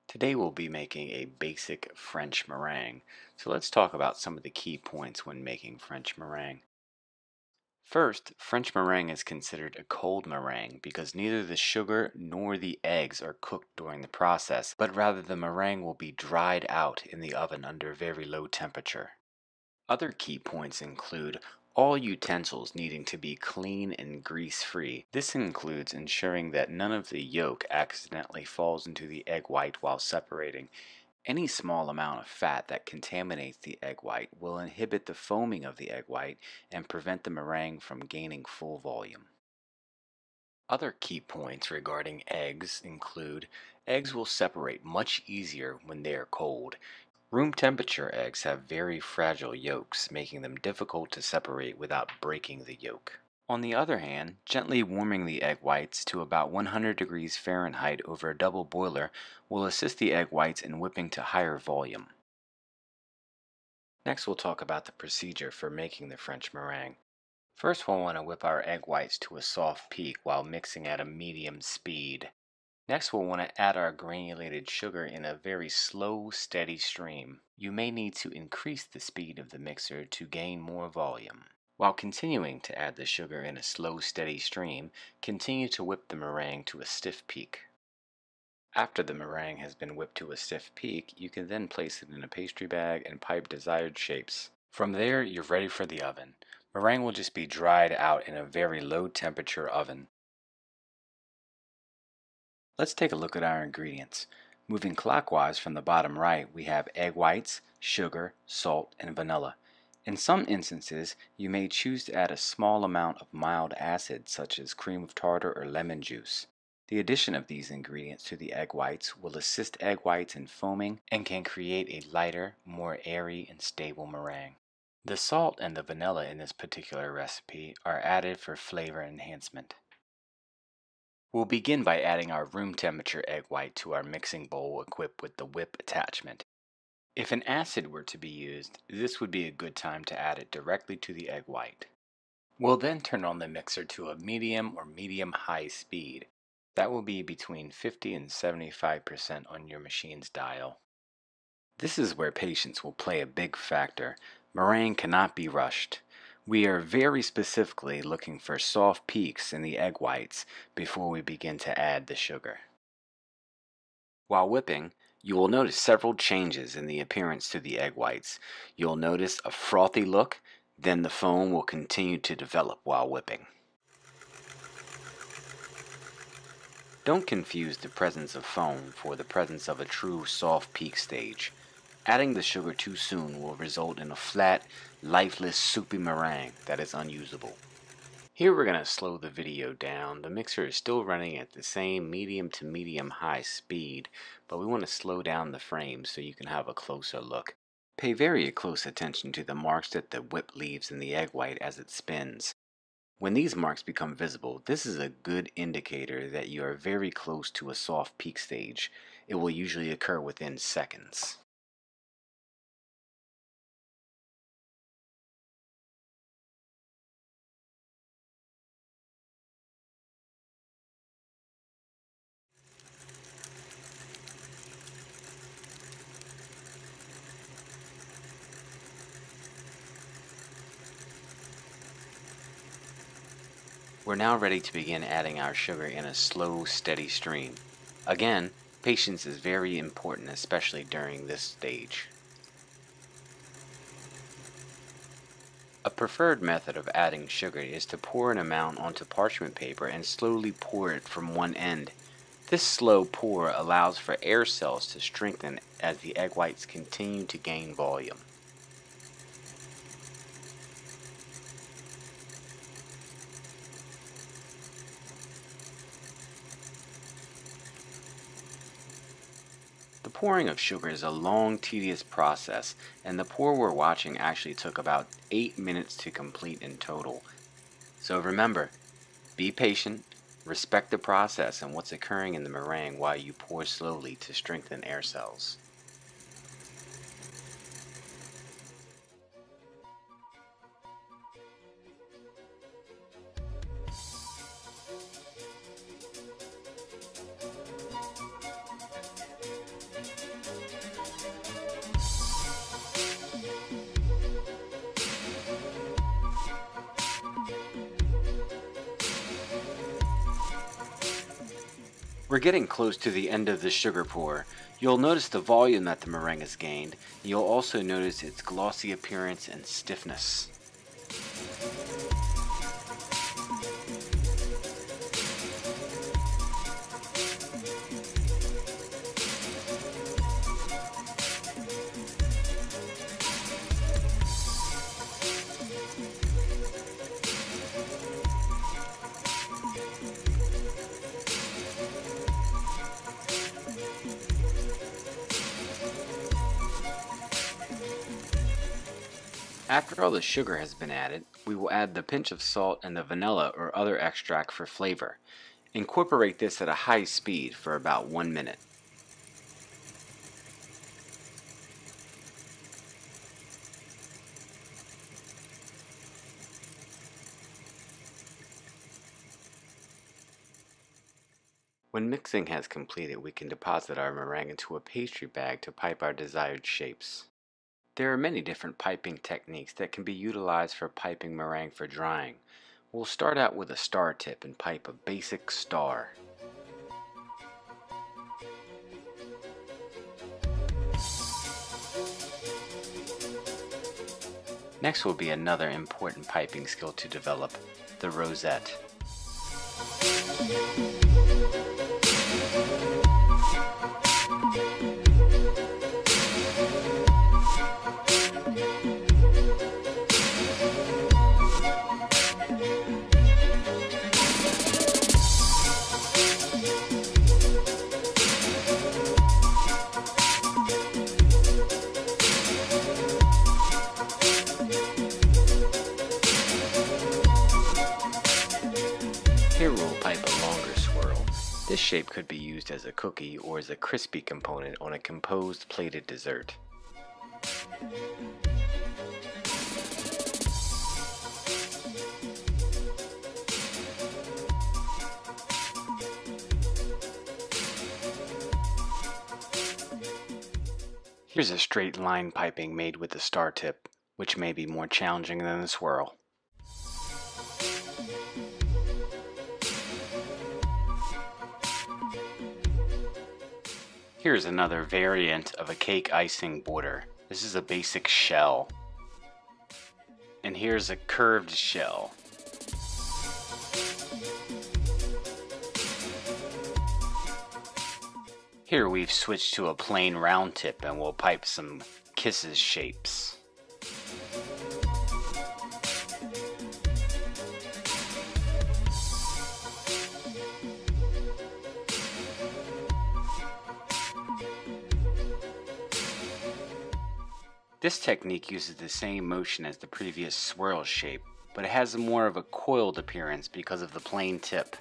Today we'll be making a basic French meringue. So let's talk about some of the key points when making French meringue. First, French meringue is considered a cold meringue because neither the sugar nor the eggs are cooked during the process, but rather the meringue will be dried out in the oven under very low temperature. Other key points include all utensils needing to be clean and grease-free. This includes ensuring that none of the yolk accidentally falls into the egg white while separating. Any small amount of fat that contaminates the egg white will inhibit the foaming of the egg white and prevent the meringue from gaining full volume. Other key points regarding eggs include eggs will separate much easier when they are cold. Room temperature eggs have very fragile yolks, making them difficult to separate without breaking the yolk. On the other hand, gently warming the egg whites to about 100 degrees Fahrenheit over a double boiler will assist the egg whites in whipping to higher volume. Next, we'll talk about the procedure for making the French meringue. First, we'll want to whip our egg whites to a soft peak while mixing at a medium speed. Next, we'll want to add our granulated sugar in a very slow, steady stream. You may need to increase the speed of the mixer to gain more volume. While continuing to add the sugar in a slow, steady stream, continue to whip the meringue to a stiff peak. After the meringue has been whipped to a stiff peak, you can then place it in a pastry bag and pipe desired shapes. From there, you're ready for the oven. Meringue will just be dried out in a very low temperature oven. Let's take a look at our ingredients. Moving clockwise from the bottom right, we have egg whites, sugar, salt, and vanilla. In some instances, you may choose to add a small amount of mild acid such as cream of tartar or lemon juice. The addition of these ingredients to the egg whites will assist egg whites in foaming and can create a lighter, more airy, and stable meringue. The salt and the vanilla in this particular recipe are added for flavor enhancement. We'll begin by adding our room temperature egg white to our mixing bowl equipped with the whip attachment. If an acid were to be used, this would be a good time to add it directly to the egg white. We'll then turn on the mixer to a medium or medium-high speed. That will be between 50 and 75% on your machine's dial. This is where patience will play a big factor. Meringue cannot be rushed. We are very specifically looking for soft peaks in the egg whites before we begin to add the sugar. While whipping, you will notice several changes in the appearance to the egg whites. You'll notice a frothy look, then the foam will continue to develop while whipping. Don't confuse the presence of foam for the presence of a true soft peak stage. Adding the sugar too soon will result in a flat, lifeless, soupy meringue that is unusable. Here we're going to slow the video down. The mixer is still running at the same medium to medium high speed, but we want to slow down the frame so you can have a closer look. Pay very close attention to the marks that the whip leaves in the egg white as it spins. When these marks become visible, this is a good indicator that you are very close to a soft peak stage. It will usually occur within seconds. We're now ready to begin adding our sugar in a slow, steady stream. Again, patience is very important, especially during this stage. A preferred method of adding sugar is to pour an amount onto parchment paper and slowly pour it from one end. This slow pour allows for air cells to strengthen as the egg whites continue to gain volume. The pouring of sugar is a long, tedious process, and the pour we're watching actually took about 8 minutes to complete in total. So remember, be patient, respect the process and what's occurring in the meringue while you pour slowly to strengthen air cells. We're getting close to the end of the sugar pour. You'll notice the volume that the meringue has gained. You'll also notice its glossy appearance and stiffness. After all the sugar has been added, we will add the pinch of salt and the vanilla or other extract for flavor. Incorporate this at a high speed for about 1 minute. When mixing has completed, we can deposit our meringue into a pastry bag to pipe our desired shapes. There are many different piping techniques that can be utilized for piping meringue for drying. We'll start out with a star tip and pipe a basic star. Next will be another important piping skill to develop, the rosette. Here we'll pipe a longer swirl. This shape could be used as a cookie or as a crispy component on a composed plated dessert. Here's a straight line piping made with the star tip, which may be more challenging than the swirl. Here's another variant of a cake icing border. This is a basic shell. And here's a curved shell. Here we've switched to a plain round tip and we'll pipe some kisses shapes. This technique uses the same motion as the previous swirl shape, but it has more of a coiled appearance because of the plain tip.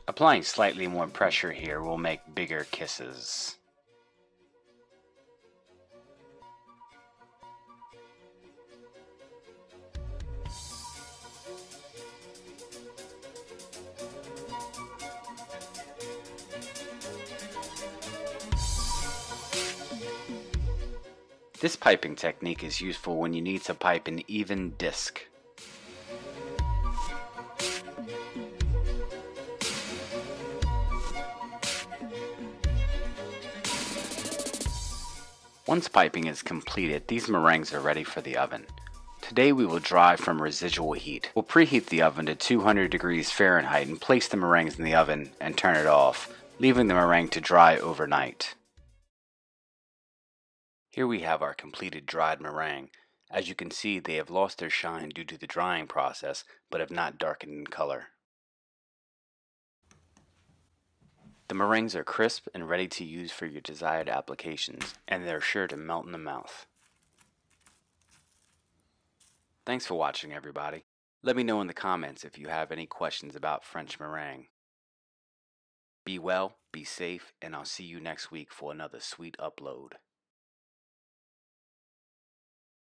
Applying slightly more pressure here will make bigger kisses. This piping technique is useful when you need to pipe an even disc. Once piping is completed, these meringues are ready for the oven. Today we will dry from residual heat. We'll preheat the oven to 200 degrees Fahrenheit and place the meringues in the oven and turn it off, leaving the meringue to dry overnight. Here we have our completed dried meringue. As you can see, they have lost their shine due to the drying process, but have not darkened in color. The meringues are crisp and ready to use for your desired applications, and they're sure to melt in the mouth. Thanks for watching, everybody. Let me know in the comments if you have any questions about French meringue. Be well, be safe, and I'll see you next week for another sweet upload.